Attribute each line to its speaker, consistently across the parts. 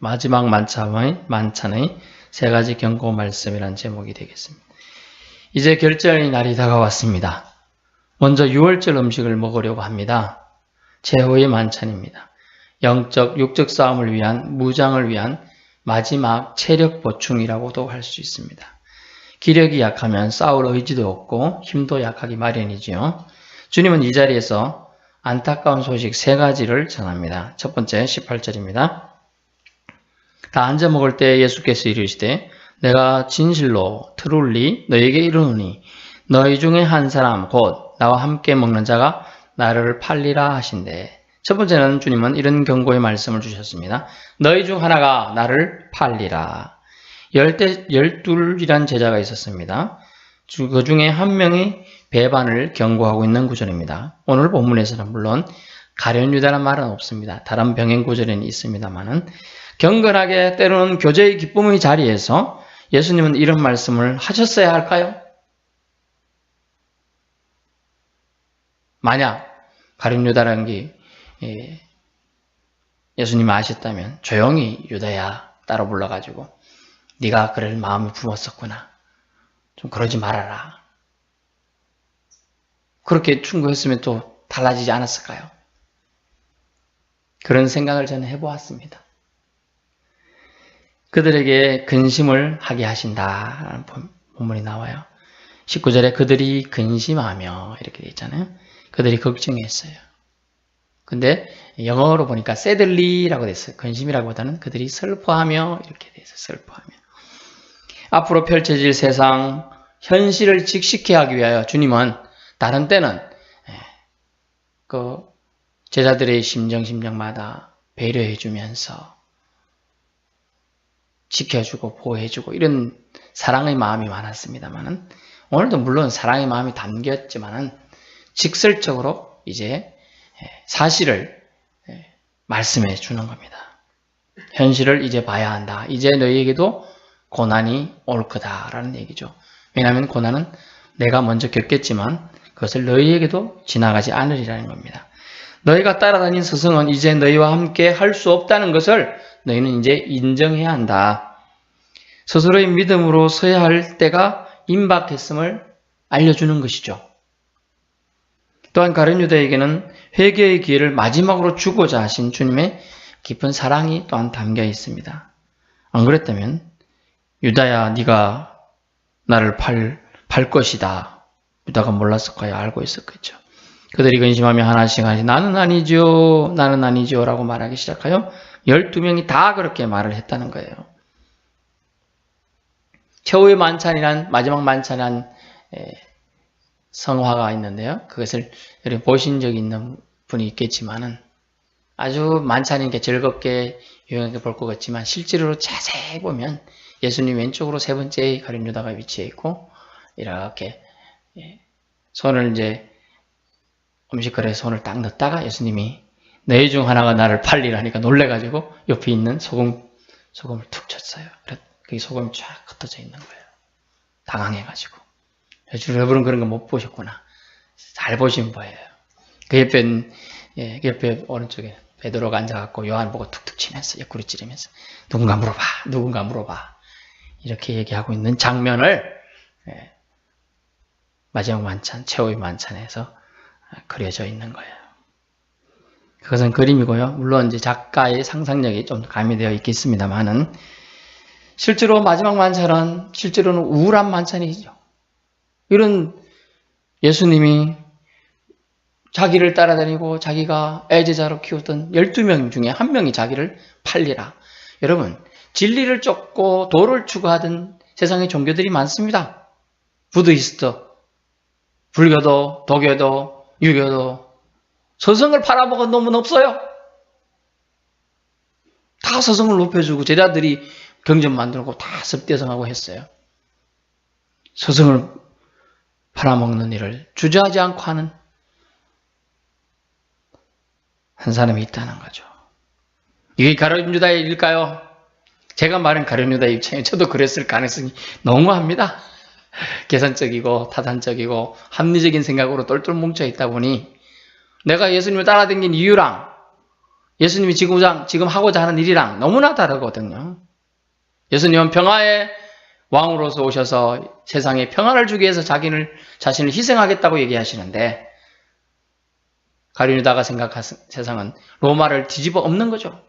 Speaker 1: 마지막 만찬의 세 가지 경고 말씀이란 제목이 되겠습니다. 이제 결전의 날이 다가왔습니다. 먼저 6월절 음식을 먹으려고 합니다. 최후의 만찬입니다. 영적, 육적 싸움을 위한, 무장을 위한 마지막 체력 보충이라고도 할 수 있습니다. 기력이 약하면 싸울 의지도 없고 힘도 약하기 마련이지요. 주님은 이 자리에서 안타까운 소식 세 가지를 전합니다. 첫 번째 18절입니다. 다 앉아 먹을 때 예수께서 이르시되 내가 진실로 트룰리 너에게 이르노니 너희 중에 한 사람 곧 나와 함께 먹는 자가 나를 팔리라 하신대. 첫 번째는 주님은 이런 경고의 말씀을 주셨습니다. 너희 중 하나가 나를 팔리라. 12이란 제자가 있었습니다. 그 중에 한 명이 배반을 경고하고 있는 구절입니다. 오늘 본문에서는 물론 가룟 유다란 말은 없습니다. 다른 병행 구절에는 있습니다만은 경건하게 때로는 교제의 기쁨의 자리에서 예수님은 이런 말씀을 하셨어야 할까요? 만약 가룟 유다라는 게 예수님이 아셨다면 조용히 유다야 따로 불러가지고 네가 그럴 마음이 부었었구나. 좀 그러지 말아라. 그렇게 충고했으면 또 달라지지 않았을까요? 그런 생각을 저는 해보았습니다. 그들에게 근심을 하게 하신다라는 본문이 나와요. 19절에 그들이 근심하며 이렇게 돼 있잖아요. 그들이 걱정했어요. 근데 영어로 보니까 sadly라고 됐어요. 근심이라기보다는 그들이 슬퍼하며 이렇게 돼 있어요. 슬퍼하며. 앞으로 펼쳐질 세상 현실을 직시케 하기 위하여 주님은 다른 때는 그 제자들의 심정마다 배려해 주면서 지켜주고 보호해주고 이런 사랑의 마음이 많았습니다만은 오늘도 물론 사랑의 마음이 담겼지만은 직설적으로 이제 사실을 말씀해 주는 겁니다. 현실을 이제 봐야 한다. 이제 너희에게도 고난이 올 거다라는 얘기죠. 왜냐하면 고난은 내가 먼저 겪겠지만 그것을 너희에게도 지나가지 않으리라는 겁니다. 너희가 따라다닌 스승은 이제 너희와 함께 할 수 없다는 것을 너희는 이제 인정해야 한다. 스스로의 믿음으로 서야 할 때가 임박했음을 알려주는 것이죠. 또한 가룟 유다에게는 회개의 기회를 마지막으로 주고자 하신 주님의 깊은 사랑이 또한 담겨 있습니다. 안 그랬다면 유다야 네가 나를 팔 것이다. 유다가 몰랐을까요? 알고 있었겠죠. 그들이 근심하며 하나씩 나는 아니죠. 나는 아니죠. 라고 말하기 시작하여 12명이 다 그렇게 말을 했다는 거예요. 최후의 만찬이란 마지막 만찬이란 성화가 있는데요. 그것을 여러분 보신 적이 있는 분이 있겠지만은 아주 만찬이니까 즐겁게 유용하게 볼 것 같지만 실제로 자세히 보면 예수님 왼쪽으로 세 번째 가룟 유다가 위치해 있고 이렇게 손을 이제 음식그릇에 손을 딱 넣다가 예수님이 너희 중 하나가 나를 팔리라니까 놀래가지고 옆에 있는 소금을 툭 쳤어요. 그게 소금이 쫙 흩어져 있는 거예요. 당황해가지고. 여러분은 그런 거 못 보셨구나. 잘 보신 거예요. 그 옆에 오른쪽에 베드로가 앉아갖고 요한 보고 툭툭 치면서 옆구리 찌르면서 누군가 물어봐. 이렇게 얘기하고 있는 장면을 마지막 만찬, 최후의 만찬에서 그려져 있는 거예요. 그것은 그림이고요. 물론 이제 작가의 상상력이 좀 가미되어 있겠습니다만은 실제로 마지막 만찬은 실제로는 우울한 만찬이죠. 이런 예수님이 자기를 따라다니고 자기가 애제자로 키웠던 12명 중에 한 명이 자기를 팔리라. 여러분, 진리를 쫓고 도를 추구하던 세상의 종교들이 많습니다. 부드히스트, 불교도, 도교도, 유교도 스승을 팔아먹은 놈은 없어요. 다 스승을 높여주고 제자들이 경전 만들고 다 습대성하고 했어요. 스승을 팔아먹는 일을 주저하지 않고 하는 한 사람이 있다는 거죠. 이게 가룟 유다의 일일까요? 제가 말한 가룟 유다의 입장에 저도 그랬을 가능성이 너무합니다. 계산적이고 타산적이고 합리적인 생각으로 똘똘 뭉쳐 있다 보니 내가 예수님을 따라다닌 이유랑 예수님이 지금 하고자 하는 일이랑 너무나 다르거든요. 예수님은 평화의 왕으로서 오셔서 세상에 평화를 주기 위해서 자신을 희생하겠다고 얘기하시는데, 가룟유다가 생각한 세상은 로마를 뒤집어 엎는 거죠.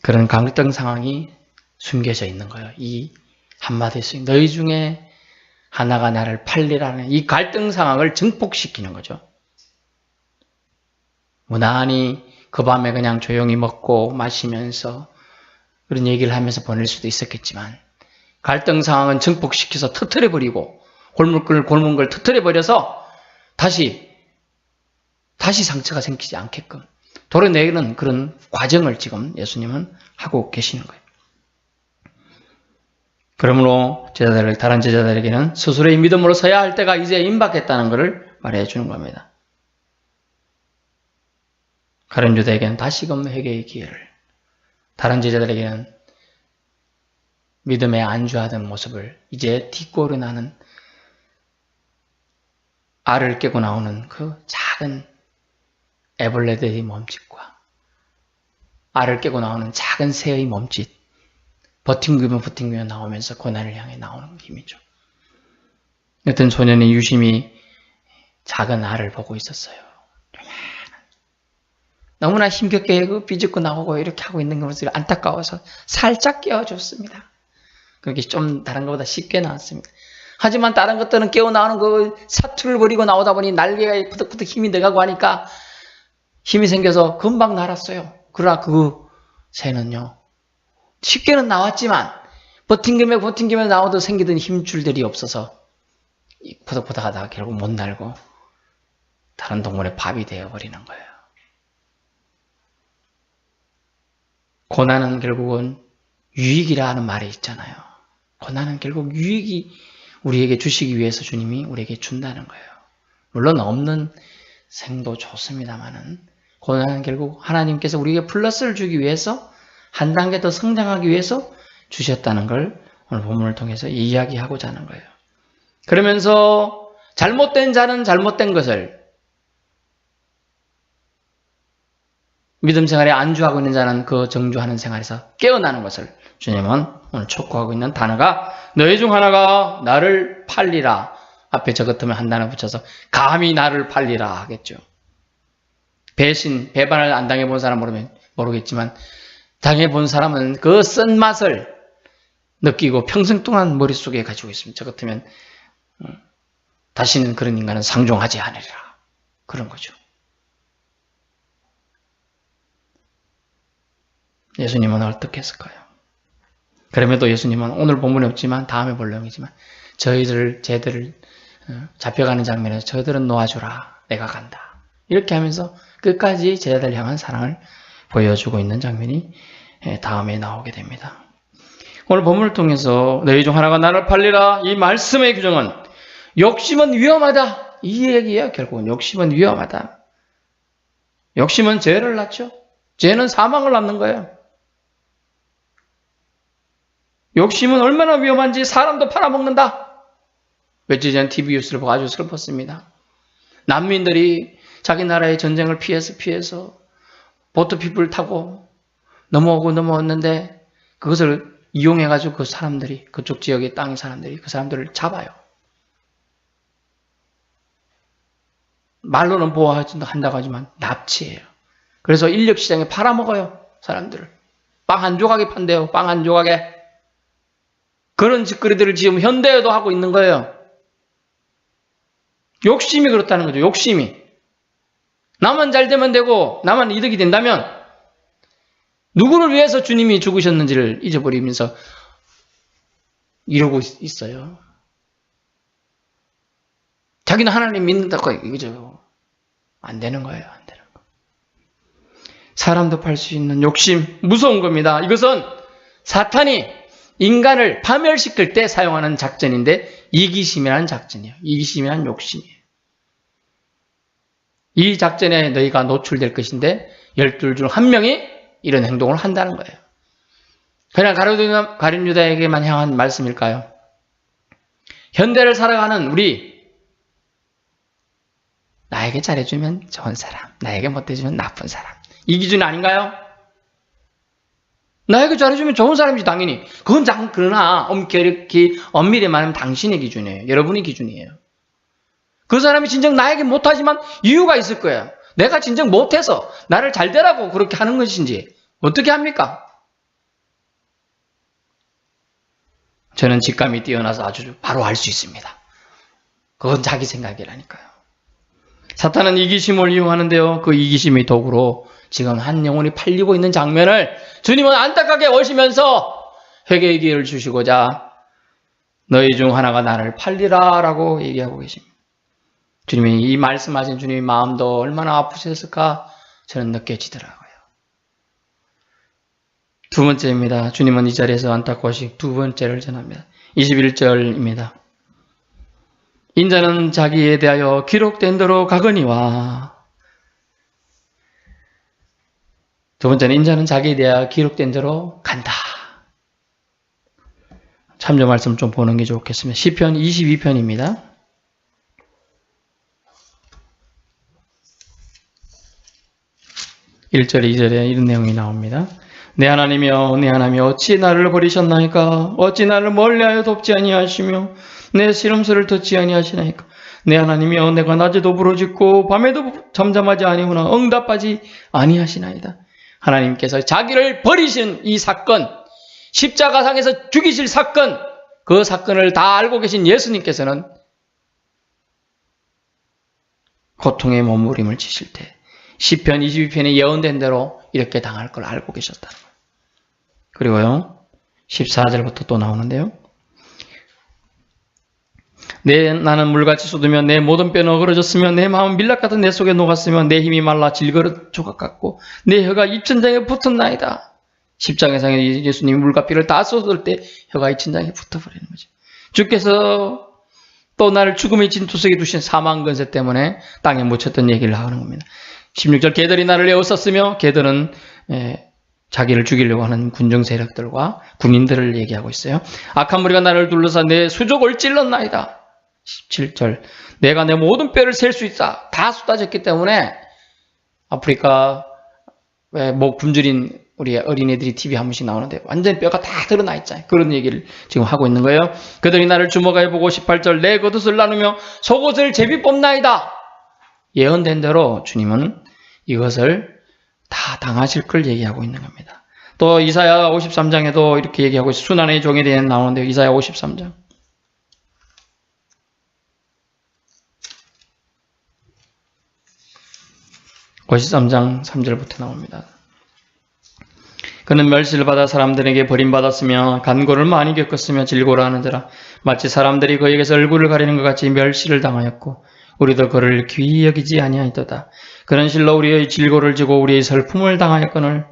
Speaker 1: 그런 갈등 상황이 숨겨져 있는 거예요. 이 한마디씩 너희 중에 하나가 나를 팔리라는 이 갈등 상황을 증폭시키는 거죠. 무난히 그 밤에 그냥 조용히 먹고 마시면서 그런 얘기를 하면서 보낼 수도 있었겠지만, 갈등 상황은 증폭시켜서 터뜨려버리고 골문걸 터뜨려버려서 다시 상처가 생기지 않게끔 도려내는 그런 과정을 지금 예수님은 하고 계시는 거예요. 그러므로 다른 제자들에게는 스스로의 믿음으로 서야 할 때가 이제 임박했다는 것을 말해 주는 겁니다. 가룟유다에게는 다시금 회개의 기회를, 다른 제자들에게는 믿음에 안주하던 모습을 이제 뒷골이 나는 알을 깨고 나오는 그 작은 애벌레들의 몸짓과 알을 깨고 나오는 작은 새의 몸짓, 버팅기며 나오면서 고난을 향해 나오는 힘이죠. 어떤 소년이 유심히 작은 알을 보고 있었어요. 너무나 힘겹게 삐죽고 나오고 이렇게 하고 있는 것을 안타까워서 살짝 깨워줬습니다. 그렇게 좀 다른 것보다 쉽게 나왔습니다. 하지만 다른 것들은 깨어나오는 그 사투를 벌이고 나오다 보니 날개가 푸득푸득 힘이 들어가고 하니까 힘이 생겨서 금방 날았어요. 그러나 그 새는요, 쉽게는 나왔지만 버팅기며 나와도 생기던 힘줄들이 없어서 푸득푸득 하다가 결국 못 날고 다른 동물의 밥이 되어버리는 거예요. 고난은 결국은 유익이라 하는 말이 있잖아요. 고난은 결국 유익이 우리에게 주시기 위해서 주님이 우리에게 준다는 거예요. 물론 없는 생도 좋습니다만은 고난은 결국 하나님께서 우리에게 플러스를 주기 위해서 한 단계 더 성장하기 위해서 주셨다는 걸 오늘 본문을 통해서 이야기하고자 하는 거예요. 그러면서 잘못된 자는 잘못된 것을, 믿음 생활에 안주하고 있는 자는 그 정주하는 생활에서 깨어나는 것을 주님은 오늘 촉구하고 있는 단어가 너희 중 하나가 나를 팔리라. 앞에 적었으면 한 단어 붙여서 감히 나를 팔리라 하겠죠. 배반을 안 당해본 사람은 모르겠지만 당해본 사람은 그 쓴맛을 느끼고 평생 동안 머릿속에 가지고 있습니다. 저 같으면 다시는 그런 인간은 상종하지 않으리라. 그런 거죠. 예수님은 어떻게 했을까요? 그럼에도 예수님은 오늘 본문에 없지만 다음에 볼 내용이지만 쟤들을 잡혀가는 장면에서 저들은 놓아주라. 내가 간다. 이렇게 하면서 끝까지 제자들 향한 사랑을 보여주고 있는 장면이 다음에 나오게 됩니다. 오늘 본문을 통해서 너희 중 하나가 나를 팔리라. 이 말씀의 규정은 욕심은 위험하다. 이 얘기예요. 결국은 욕심은 위험하다. 욕심은 죄를 낳죠. 죄는 사망을 낳는 거예요. 욕심은 얼마나 위험한지 사람도 팔아먹는다. 며칠 전 TV 뉴스를 보고 아주 슬펐습니다. 난민들이 자기 나라의 전쟁을 피해서 보트피플 타고 넘어왔는데 그것을 이용해가지고 그 사람들이, 그쪽 지역의 땅의 사람들이 그 사람들을 잡아요. 말로는 보호한다고 하지만 납치해요. 그래서 인력시장에 팔아먹어요. 사람들을. 빵 한 조각에 판대요. 빵 한 조각에. 그런 짓거리들을 지금 현대에도 하고 있는 거예요. 욕심이 그렇다는 거죠. 욕심이. 나만 잘 되면 되고 나만 이득이 된다면 누구를 위해서 주님이 죽으셨는지를 잊어버리면서 이러고 있어요. 자기는 하나님 믿는다고 이거죠. 안 되는 거예요. 안 되는 거. 사람도 팔 수 있는 욕심, 무서운 겁니다. 이것은 사탄이 인간을 파멸시킬 때 사용하는 작전인데 이기심이라는 작전이에요. 이기심이라는 욕심이에요. 이 작전에 너희가 노출될 것인데 12 중 한 명이 이런 행동을 한다는 거예요. 그냥 가룟유다에게만 향한 말씀일까요? 현대를 살아가는 우리, 나에게 잘해주면 좋은 사람, 나에게 못해주면 나쁜 사람. 이 기준 아닌가요? 나에게 잘해주면 좋은 사람이지 당연히. 그러나 엄밀히 말하면 당신의 기준이에요. 여러분의 기준이에요. 그 사람이 진정 나에게 못하지만 이유가 있을 거예요. 내가 진정 못해서 나를 잘 되라고 그렇게 하는 것인지 어떻게 합니까? 저는 직감이 뛰어나서 아주 바로 알 수 있습니다. 그건 자기 생각이라니까요. 사탄은 이기심을 이용하는데요. 그 이기심의 도구로 지금 한 영혼이 팔리고 있는 장면을 주님은 안타깝게 보시면서 회개의 기회를 주시고자 너희 중 하나가 나를 팔리라 라고 얘기하고 계십니다. 주님이 이 말씀하신 주님의 마음도 얼마나 아프셨을까 저는 느껴지더라고요. 두 번째입니다. 주님은 이 자리에서 안타까우시 두 번째를 전합니다. 21절입니다. 인자는 자기에 대하여 기록된 대로 가거니와. 두 번째는 인자는 자기에 대하여 기록된 대로 간다. 참조 말씀 좀 보는 게 좋겠습니다. 시편 22편입니다. 1절에 2절에 이런 내용이 나옵니다. 내 하나님이여 내 하나님이여 어찌 나를 버리셨나이까? 어찌 나를 멀리하여 돕지 아니하시며 내 시름소리를 듣지 아니하시나이까? 내 하나님이여 내가 낮에도 부르짖고 밤에도 잠잠하지 아니하나 응답하지 아니하시나이다. 하나님께서 자기를 버리신 이 사건, 십자가상에서 죽이실 사건, 그 사건을 다 알고 계신 예수님께서는 고통의 몸부림을 치실 때 시편 22편에 예언된 대로 이렇게 당할 걸 알고 계셨다는 거예요. 그리고요 14절부터 또 나오는데요. 나는 물같이 쏟으며 내 모든 뼈는 어그러졌으며 내 마음은 밀랍 같은 내 속에 녹았으며 내 힘이 말라 질그릇 조각 같고 내 혀가 입천장에 붙었나이다. 십자가상에 예수님이 물과 뼈를 다 쏟을 때 혀가 입천장에 붙어버리는 거죠. 주께서 또 나를 죽음의 진토 속에 두신 사망 근세 때문에 땅에 묻혔던 얘기를 하는 겁니다. 16절 개들이 나를 에워쌌으며 개들은 자기를 죽이려고 하는 군중 세력들과 군인들을 얘기하고 있어요. 악한 무리가 나를 둘러싸 내 수족을 찔렀나이다. 17절 내가 내 모든 뼈를 셀 수 있다. 다 쏟아졌기 때문에 아프리카 목 굶주린 우리 어린애들이 TV 한 번씩 나오는데 완전 뼈가 다 드러나 있잖아요. 그런 얘기를 지금 하고 있는 거예요. 그들이 나를 주먹하여 보고 18절 내 겉옷을 나누며 속옷을 제비 뽑나이다. 예언된 대로 주님은 이것을 다 당하실 걸 얘기하고 있는 겁니다. 또 이사야 53장에도 이렇게 얘기하고 있어요. 순환의 종에 대해 나오는데요. 이사야 53장. 53장 3절부터 나옵니다. 그는 멸시를 받아 사람들에게 버림받았으며 간고를 많이 겪었으며 질고라 하는 자라 마치 사람들이 그에게서 얼굴을 가리는 것 같이 멸시를 당하였고 우리도 그를 귀히 여기지 아니하였도다. 그는 실로 우리의 질고를 지고 우리의 슬픔을 당하였거늘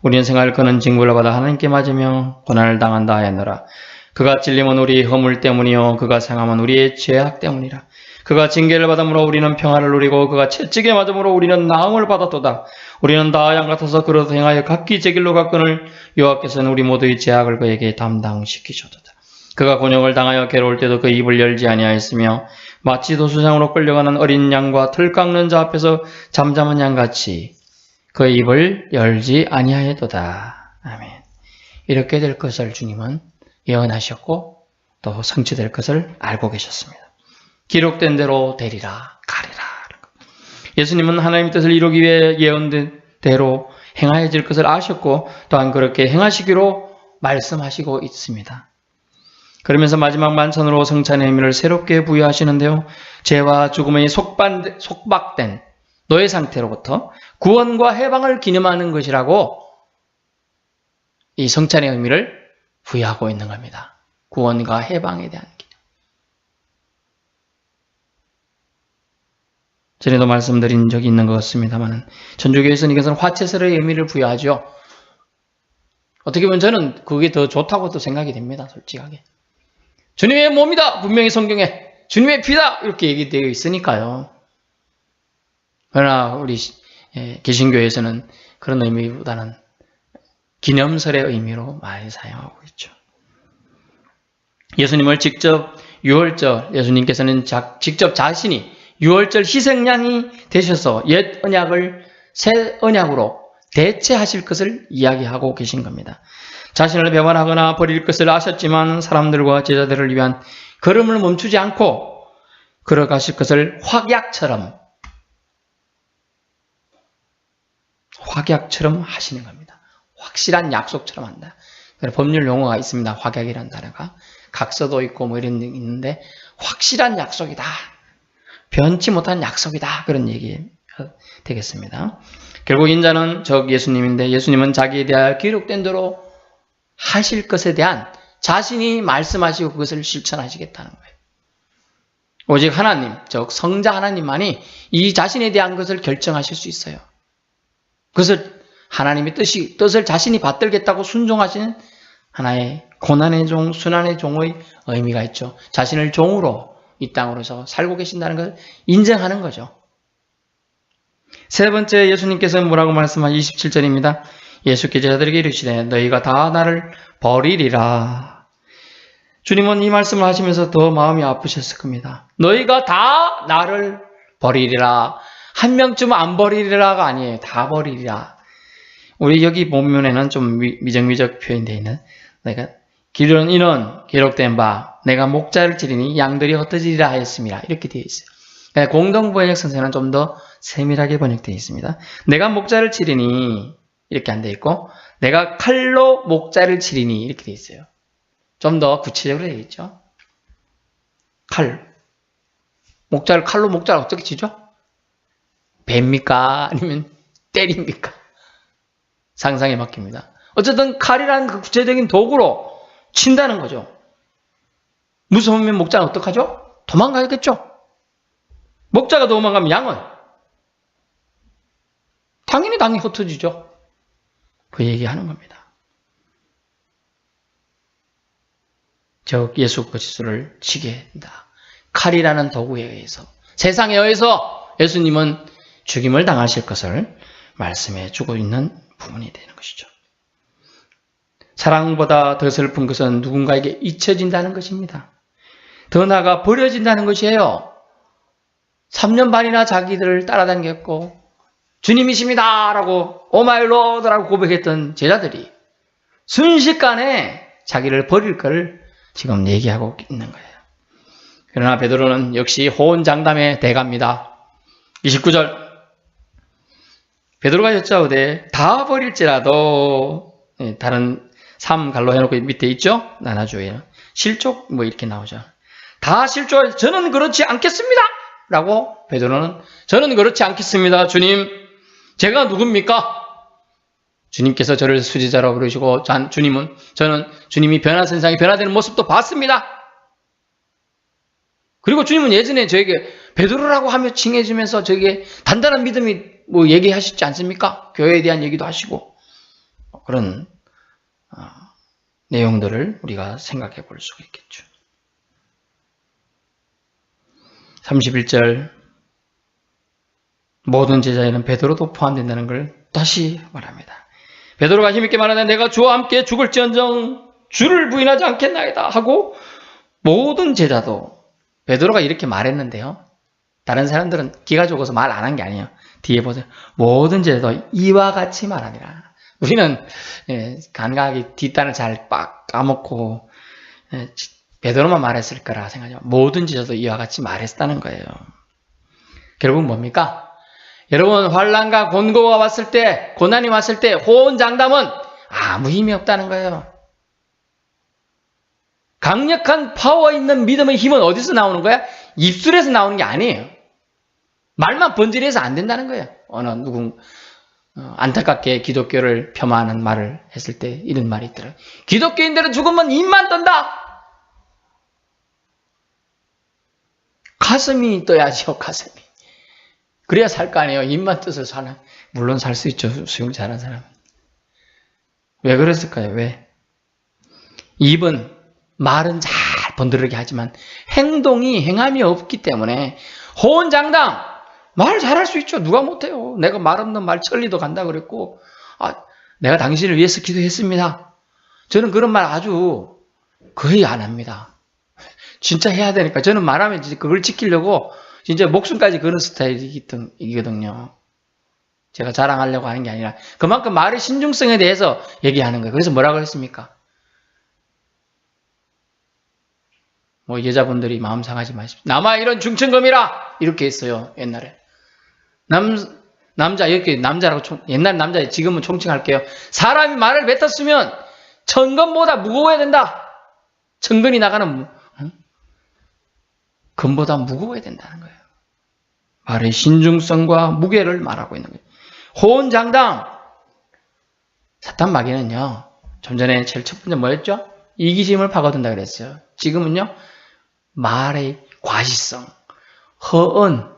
Speaker 1: 우리는 생활 그는 징벌을 받아 하나님께 맞으며 고난을 당한다 하였노라. 그가 찔림은 우리의 허물 때문이요 그가 상함은 우리의 죄악 때문이라. 그가 징계를 받음으로 우리는 평화를 누리고 그가 채찍에 맞음으로 우리는 나음을 받았도다. 우리는 다 양 같아서 그릇 행하여 각기 제 길로 갔거늘 여호와께서는 우리 모두의 죄악을 그에게 담당시키셨도다. 그가 곤욕을 당하여 괴로울 때도 그 입을 열지 아니하였으며 마치 도수장으로 끌려가는 어린 양과 틀 깎는 자 앞에서 잠잠한 양같이 그 입을 열지 아니하였도다. 아멘. 이렇게 될 것을 주님은 예언하셨고 또 성취될 것을 알고 계셨습니다. 기록된 대로 되리라 가리라. 예수님은 하나님의 뜻을 이루기 위해 예언된 대로 행하여질 것을 아셨고 또한 그렇게 행하시기로 말씀하시고 있습니다. 그러면서 마지막 만찬으로 성찬의 의미를 새롭게 부여하시는데요. 죄와 죽음의 속박된 노예 상태로부터 구원과 해방을 기념하는 것이라고 이 성찬의 의미를 부여하고 있는 겁니다. 구원과 해방에 대한 기념. 전에도 말씀드린 적이 있는 것 같습니다만 천주교에서는 이것은 화채설의 의미를 부여하죠. 어떻게 보면 저는 그게 더 좋다고도 생각이 됩니다. 솔직하게. 주님의 몸이다. 분명히 성경에 주님의 피다. 이렇게 얘기되어 있으니까요. 그러나 우리 개신교에서는 그런 의미보다는 기념설의 의미로 많이 사용하고 있죠. 예수님을 직접 6월절 예수님께서는 직접 자신이 유월절 희생양이 되셔서 옛 언약을 새 언약으로 대체하실 것을 이야기하고 계신 겁니다. 자신을 배반하거나 버릴 것을 아셨지만 사람들과 제자들을 위한 걸음을 멈추지 않고 걸어가실 것을 확약처럼 하시는 겁니다. 확실한 약속처럼 한다. 법률 용어가 있습니다. 확약이라는 단어가. 각서도 있고 뭐 이런 게 있는데 확실한 약속이다. 변치 못한 약속이다. 그런 얘기 되겠습니다. 결국 인자는 적 예수님인데 예수님은 자기에 대하여 기록된 대로 하실 것에 대한 자신이 말씀하시고 그것을 실천하시겠다는 거예요. 오직 하나님, 즉 성자 하나님만이 이 자신에 대한 것을 결정하실 수 있어요. 그것을 하나님의 뜻을 자신이 받들겠다고 순종하시는 하나의 고난의 종, 순환의 종의 의미가 있죠. 자신을 종으로 이 땅으로서 살고 계신다는 것을 인정하는 거죠. 세 번째 예수님께서 뭐라고 말씀한 27절입니다. 예수께서 제자들에게 이르시되 너희가 다 나를 버리리라. 주님은 이 말씀을 하시면서 더 마음이 아프셨을 겁니다. 너희가 다 나를 버리리라. 한 명쯤 안 버리리라가 아니에요. 다 버리리라. 우리 여기 본문에는 좀 미적미적 표현되어 있는 내가 기록은 이는 기록된 바 내가 목자를 치리니 양들이 흩어지리라 하였습니다. 이렇게 되어 있어요. 공동번역 선생은 좀 더 세밀하게 번역되어 있습니다. 내가 목자를 치리니 이렇게 안 되어 있고 내가 칼로 목자를 치리니 이렇게 되어 있어요. 좀 더 구체적으로 되어 있죠. 칼. 칼로 목자를 어떻게 치죠? 뱀입니까? 아니면 때립니까? 상상에 맡깁니다. 어쨌든 칼이라는 그 구체적인 도구로 친다는 거죠. 무서우면 목자는 어떡하죠? 도망가야겠죠? 목자가 도망가면 양은 당연히 흩어지죠. 그 얘기하는 겁니다. 즉 예수 그리스도를 치게 된다. 칼이라는 도구에 의해서 세상에 의해서 예수님은 죽임을 당하실 것을 말씀해 주고 있는 부분이 되는 것이죠. 사랑보다 더 슬픈 것은 누군가에게 잊혀진다는 것입니다. 더 나아가 버려진다는 것이에요. 3년 반이나 자기들을 따라다녔고 주님이십니다 라고 오마이 로드라고 고백했던 제자들이 순식간에 자기를 버릴 것을 지금 얘기하고 있는 거예요. 그러나 베드로는 역시 호언장담의 대가입니다. 29절 베드로가 여짜오되 다 버릴지라도 다른 3 갈로 해놓고 밑에 있죠? 나눠줘요. 실족 뭐 이렇게 나오죠. 다 실족 저는 그렇지 않겠습니다 라고 베드로는 저는 그렇지 않겠습니다. 주님 제가 누굽니까? 주님께서 저를 수지자라고 그러시고 주님은 저는 주님이 변한 세상이 변화되는 모습도 봤습니다. 그리고 주님은 예전에 저에게 베드로라고 하며 칭해주면서 저에게 단단한 믿음이 뭐 얘기하시지 않습니까? 교회에 대한 얘기도 하시고 그런 내용들을 우리가 생각해 볼 수가 있겠죠. 31절 모든 제자에는 베드로도 포함된다는 걸 다시 말합니다. 베드로가 힘있게 말하되 내가 주와 함께 죽을지언정 주를 부인하지 않겠나이다 하고 모든 제자도 베드로가 이렇게 말했는데요. 다른 사람들은 기가 죽어서 말 안 한 게 아니에요. 뒤에 보세요. 모든 제자도 이와 같이 말하니라. 우리는 간과하게 뒷단을 잘 까먹고 베드로만 말했을 거라 생각하죠. 모든 제자도 이와 같이 말했다는 거예요. 결국 뭡니까? 여러분 환난과 곤고가 왔을 때 고난이 왔을 때 호언장담은 아무 힘이 없다는 거예요. 강력한 파워 있는 믿음의 힘은 어디서 나오는 거야? 입술에서 나오는 게 아니에요. 말만 번지르해서 안 된다는 거예요. 안타깝게 기독교를 폄하하는 말을 했을 때 이런 말이 있더라고요. 기독교인들은 죽으면 입만 떤다. 가슴이 떠야죠. 가슴이. 그래야 살 거 아니에요. 입만 떠서 사는. 물론 살 수 있죠. 수용 잘하는 사람은. 왜 그랬을까요? 왜? 입은 말은 잘 번드르게 하지만 행함이 없기 때문에 호언장담 말 잘할 수 있죠. 누가 못해요. 내가 말 없는 말 천리도 간다 그랬고 내가 당신을 위해서 기도했습니다. 저는 그런 말 아주 거의 안 합니다. 진짜 해야 되니까 저는 말하면 그걸 지키려고 진짜 목숨까지 거는 스타일이거든요. 제가 자랑하려고 하는 게 아니라 그만큼 말의 신중성에 대해서 얘기하는 거예요. 그래서 뭐라고 했습니까? 뭐 여자분들이 마음 상하지 마십시오. 남아 이런 중천금이라 이렇게 했어요. 옛날에 남자 이렇게 남자라고 옛날 남자 지금은 총칭할게요. 사람이 말을 뱉었으면 천금보다 무거워야 된다. 천근이 나가는 금보다 무거워야 된다는 거예요. 말의 신중성과 무게를 말하고 있는 거예요. 호언장담. 사탄 마귀는요. 좀 전에 제일 첫 번째 뭐였죠? 이기심을 파고든다 그랬어요. 지금은요. 말의 과시성, 허언.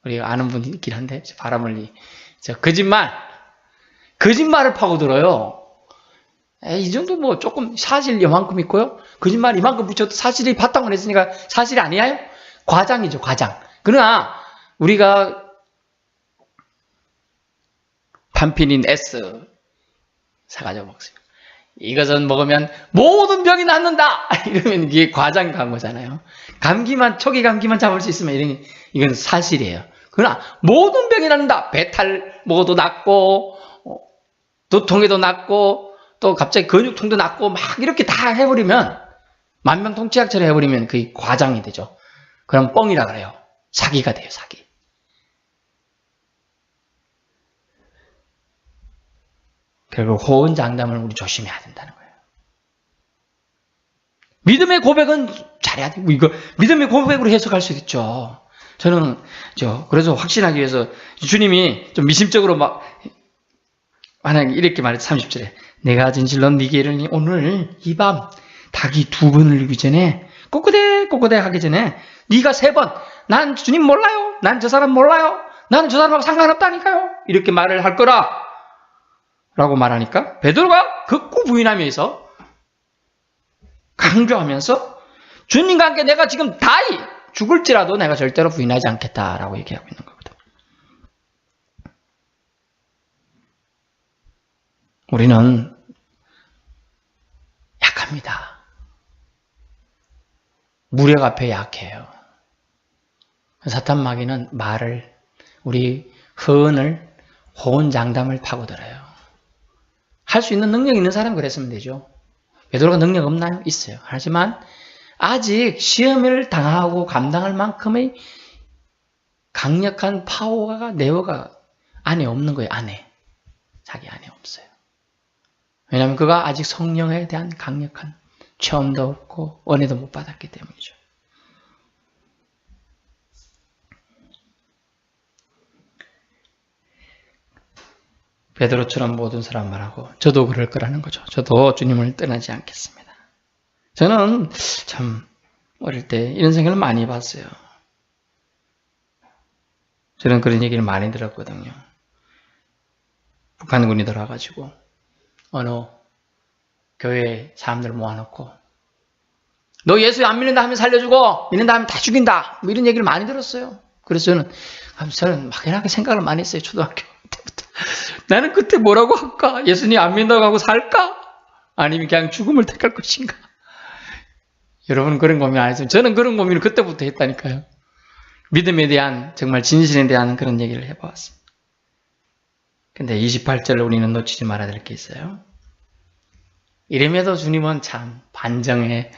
Speaker 1: 우리가 아는 분이 있긴 한데 바람을 거짓말을 파고들어요. 이 정도 뭐 조금 사실 이만큼 있고요. 거짓말 이만큼 붙여도 사실이 바탕을 했으니까 사실이 아니에요? 과장이죠, 과장. 그러나 우리가 판피닌 S 사가지고 먹습니다. 이것은 먹으면 모든 병이 낫는다! 이러면 이게 과장 광고잖아요. 초기 감기만 잡을 수 있으면 이건 사실이에요. 그러나 모든 병이 낫는다! 배탈 먹어도 낫고, 두통에도 낫고, 또 갑자기 근육통도 낫고, 막 이렇게 다 해버리면, 만병통치약처럼 해버리면 그게 과장이 되죠. 그럼 뻥이라 그래요. 사기가 돼요, 사기. 결국 호언장담을 우리 조심해야 된다는 거예요. 믿음의 고백은 잘해야 돼요. 이거 믿음의 고백으로 해석할 수 있죠. 저는 그래서 확신하기 위해서 주님이 좀 미심적으로 만약에 이렇게 말했어요. 30절에 내가 진실로 네게 이르니 오늘 이 밤 닭이 2번 울리기 전에 꼬꼬대 하기 전에 네가 3번 난 주님 몰라요. 난 저 사람 몰라요. 나는 저 사람하고 상관없다니까요. 이렇게 말을 할 거라 라고 말하니까 베드로가 극구 부인하면서 강조하면서 주님과 함께 내가 지금 죽을지라도 내가 절대로 부인하지 않겠다라고 얘기하고 있는 거거든요. 우리는 약합니다. 무력 앞에 약해요. 사탄 마귀는 우리 허언을 호언장담을 파고들어요. 할 수 있는 능력 있는 사람은 그랬으면 되죠. 베드로가 능력 없나요? 있어요. 하지만 아직 시험을 당하고 감당할 만큼의 강력한 파워가 내어가 안에 없는 거예요. 자기 안에 없어요. 왜냐하면 그가 아직 성령에 대한 강력한 체험도 없고 은혜도 못 받았기 때문이죠. 베드로처럼 모든 사람 말하고 저도 그럴 거라는 거죠. 저도 주님을 떠나지 않겠습니다. 저는 참 어릴 때 이런 생각을 많이 해봤어요. 저는 그런 얘기를 많이 들었거든요. 북한군이 들어와가지고 어느 교회 사람들 모아놓고 너 예수 안 믿는다 하면 살려주고 믿는다 하면 다 죽인다. 뭐 이런 얘기를 많이 들었어요. 그래서 저는 막연하게 생각을 많이 했어요. 초등학교 때부터. 나는 그때 뭐라고 할까? 예수님 안 믿는다고 하고 살까? 아니면 그냥 죽음을 택할 것인가? 여러분 그런 고민 안 했으면 저는 그런 고민을 그때부터 했다니까요. 믿음에 대한 정말 진실에 대한 그런 얘기를 해보았습니다. 근데 28절을 우리는 놓치지 말아야 될 게 있어요. 이름에도 주님은 참 반정의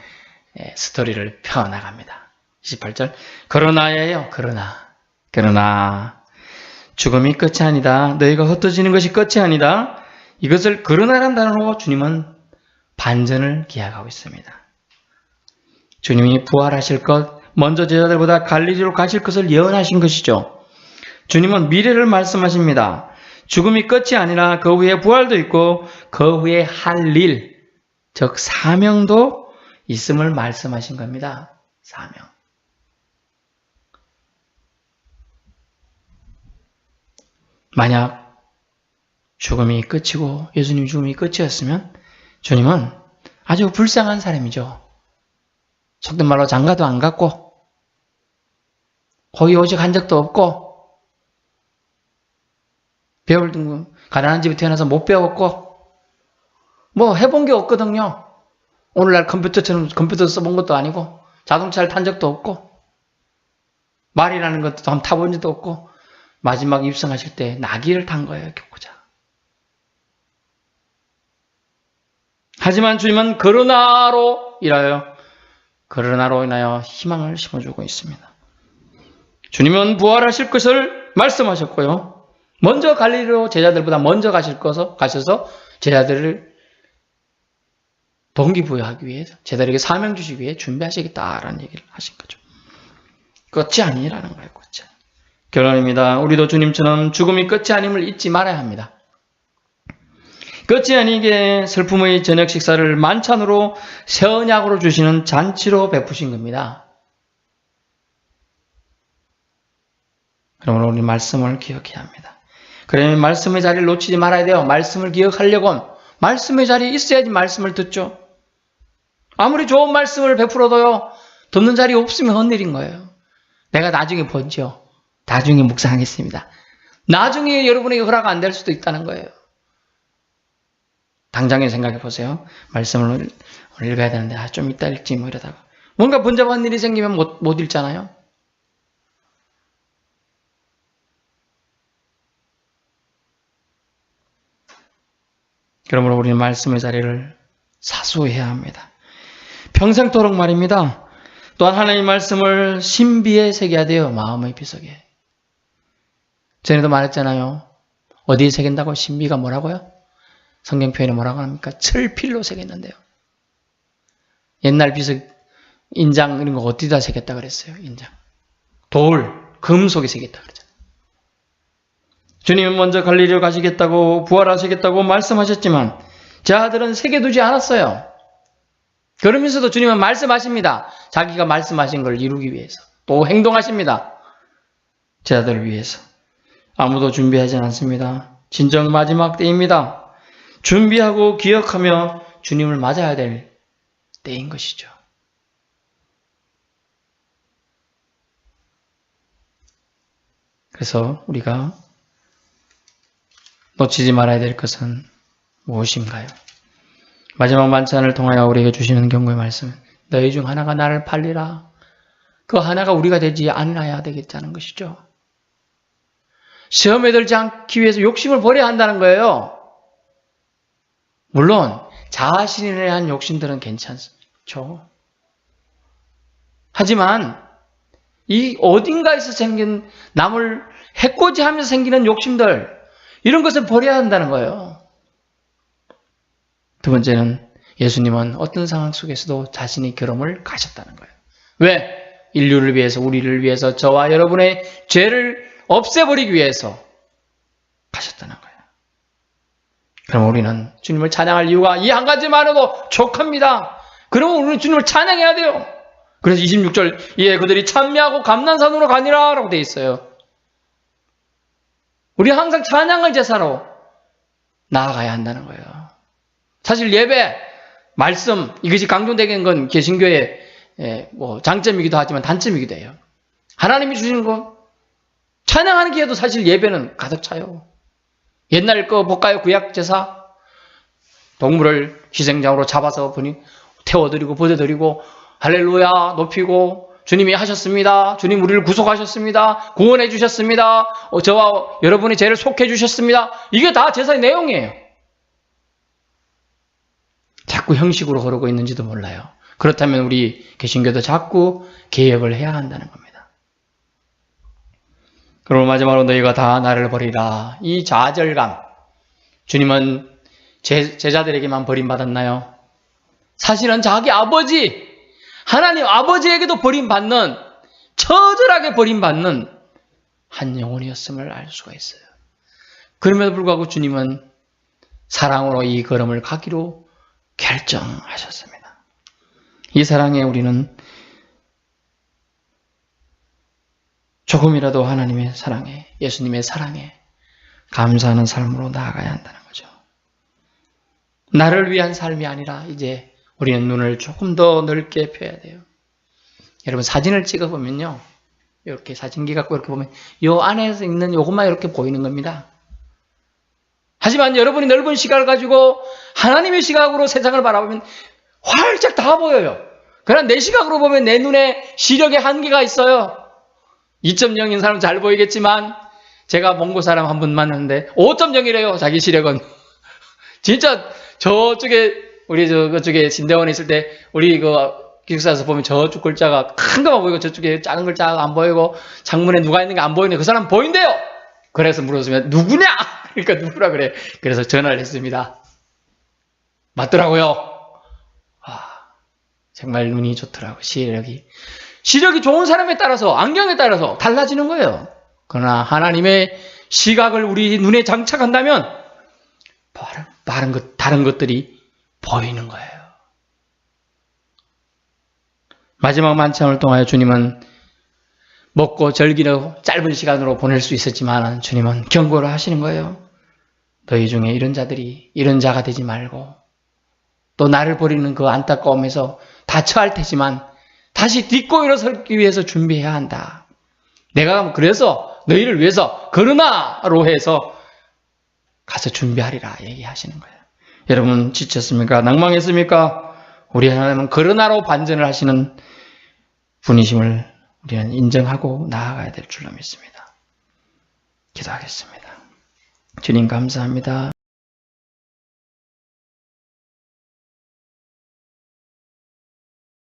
Speaker 1: 스토리를 펴나갑니다. 28절 그러나예요. 그러나 죽음이 끝이 아니다. 너희가 흩어지는 것이 끝이 아니다. 이것을 그러나란 단어로 주님은 반전을 기약하고 있습니다. 주님이 부활하실 것, 먼저 제자들보다 갈릴리로 가실 것을 예언하신 것이죠. 주님은 미래를 말씀하십니다. 죽음이 끝이 아니라 그 후에 부활도 있고 그 후에 할 일, 즉 사명도 있음을 말씀하신 겁니다. 사명. 만약 죽음이 끝이고 예수님 죽음이 끝이었으면 주님은 아주 불쌍한 사람이죠. 속된 말로 장가도 안 갔고 거기 오직 한 적도 없고 배울 등 가난한 집에 태어나서 못 배웠고 뭐 해본 게 없거든요. 오늘날 컴퓨터처럼 컴퓨터 써본 것도 아니고 자동차를 탄 적도 없고 말이라는 것도 한번 타본 적도 없고 마지막 입성하실 때 나귀를 탄 거예요. 교구자. 하지만 주님은 그러나로 인하여 희망을 심어주고 있습니다. 주님은 부활하실 것을 말씀하셨고요. 먼저 갈릴리로 제자들보다 먼저 가셔서 제자들을 동기부여하기 위해서, 제자들에게 사명 주시기 위해 준비하시겠다라는 얘기를 하신 거죠. 끝이 아니라는 거예요. 끝이. 결론입니다. 우리도 주님처럼 죽음이 끝이 아님을 잊지 말아야 합니다. 끝이 아니게 슬픔의 저녁 식사를 만찬으로 새 언약으로 주시는 잔치로 베푸신 겁니다. 그러므로 우리 말씀을 기억해야 합니다. 그러면 말씀의 자리를 놓치지 말아야 돼요. 말씀을 기억하려면 말씀의 자리에 있어야지 말씀을 듣죠. 아무리 좋은 말씀을 베풀어도요, 듣는 자리 없으면 헛일인 거예요. 내가 나중에 보죠. 나중에 묵상하겠습니다. 나중에 여러분에게 허락 안 될 수도 있다는 거예요. 당장에 생각해 보세요. 말씀을 읽어야 되는데 좀 이따 읽지 뭐 이러다가 뭔가 번잡한 일이 생기면 못 읽잖아요. 그러므로 우리는 말씀의 자리를 사수해야 합니다. 평생토록 말입니다. 또한 하나님의 말씀을 신비에 새겨야 돼요. 마음의 비석에. 전에도 말했잖아요. 어디에 새긴다고? 신비가 뭐라고요? 성경 표현이 뭐라고 합니까? 철필로 새겼는데요. 옛날 비석, 인장 이런 거 어디다 새겼다 그랬어요? 인장. 돌, 금속에 새겼다 그랬잖아요. 주님은 먼저 갈릴리로 가시겠다고 부활하시겠다고 말씀하셨지만 제 아들은 새겨두지 않았어요. 그러면서도 주님은 말씀하십니다. 자기가 말씀하신 걸 이루기 위해서. 또 행동하십니다. 제 아들을 위해서. 아무도 준비하지 않습니다. 진정 마지막 때입니다. 준비하고 기억하며 주님을 맞아야 될 때인 것이죠. 그래서 우리가 놓치지 말아야 될 것은 무엇인가요? 마지막 만찬을 통하여 우리에게 주시는 경고의 말씀, 너희 중 하나가 나를 팔리라. 그 하나가 우리가 되지 않아야 되겠다는 것이죠. 시험에 들지 않기 위해서 욕심을 버려야 한다는 거예요. 물론 자신에 대한 욕심들은 괜찮죠. 하지만 이 어딘가에서 생긴 남을 해코지 하면서 생기는 욕심들, 이런 것을 버려야 한다는 거예요. 두 번째는 예수님은 어떤 상황 속에서도 자신의 결함을 가셨다는 거예요. 왜? 인류를 위해서, 우리를 위해서, 저와 여러분의 죄를 없애버리기 위해서 가셨다는 거예요. 그럼 우리는 주님을 찬양할 이유가 이 한 가지만으로도 족합니다. 그러면 우리는 주님을 찬양해야 돼요. 그래서 26절, 예, 그들이 찬미하고 감난산으로 가니라 라고 되어 있어요. 우리 항상 찬양의 제사로 나아가야 한다는 거예요. 사실 예배, 말씀, 이것이 강조되는 건 개신교의 장점이기도 하지만 단점이기도 해요. 하나님이 주시는 거 찬양하는 기회도 사실 예배는 가득 차요. 옛날 거 볼까요? 구약 제사, 동물을 희생장으로 잡아서 태워드리고 보내드리고 할렐루야 높이고 주님이 하셨습니다. 주님 우리를 구속하셨습니다. 구원해 주셨습니다. 저와 여러분의 죄를 속해 주셨습니다. 이게 다 제사의 내용이에요. 자꾸 형식으로 흐르고 있는지도 몰라요. 그렇다면 우리 개신교도 자꾸 개혁을 해야 한다는 겁니다. 그리고 마지막으로 너희가 다 나를 버리라. 이 좌절감. 주님은 제자들에게만 버림받았나요? 사실은 자기 아버지, 하나님 아버지에게도 버림받는, 처절하게 버림받는 한 영혼이었음을 알 수가 있어요. 그럼에도 불구하고 주님은 사랑으로 이 걸음을 가기로 결정하셨습니다. 이 사랑에 우리는 조금이라도 하나님의 사랑에, 예수님의 사랑에 감사하는 삶으로 나아가야 한다는 거죠. 나를 위한 삶이 아니라 이제 우리는 눈을 조금 더 넓게 펴야 돼요. 여러분 사진을 찍어보면요. 이렇게 사진기 갖고 이렇게 보면 이 안에서 있는 이것만 이렇게 보이는 겁니다. 하지만 여러분이 넓은 시각을 가지고 하나님의 시각으로 세상을 바라보면 활짝 다 보여요. 그러나 내 시각으로 보면 내 눈에 시력에 한계가 있어요. 2.0인 사람 잘 보이겠지만 제가 몽고 사람 한 분 만났는데 5.0이래요. 자기 시력은. 진짜 저쪽에 우리 그쪽에 신대원에 있을 때 우리 그 기숙사에서 보면 저쪽 글자가 큰 거만 보이고 저쪽에 작은 글자가 안 보이고 창문에 누가 있는 게 안 보이는데 그 사람 보인대요. 그래서 물었으면 누구냐? 그러니까 누구라 그래. 그래서 전화를 했습니다. 맞더라고요. 정말 눈이 좋더라고요. 시력이 좋은 사람에 따라서 안경에 따라서 달라지는 거예요. 그러나 하나님의 시각을 우리 눈에 장착한다면 다른 것들이 보이는 거예요. 마지막 만찬을 통하여 주님은 먹고 즐기려 짧은 시간으로 보낼 수 있었지만 주님은 경고를 하시는 거예요. 너희 중에 이런 자가 되지 말고 또 나를 버리는 그 안타까움에서 다처할 테지만 다시 딛고 일어서기 위해서 준비해야 한다. 내가 그래서 너희를 위해서 그러나로 해서 가서 준비하리라 얘기하시는 거예요. 여러분 지쳤습니까? 낭망했습니까? 우리 하나님은 그러나로 반전을 하시는 분이심을 우리는 인정하고 나아가야 될 줄로 믿습니다. 기도하겠습니다. 주님 감사합니다.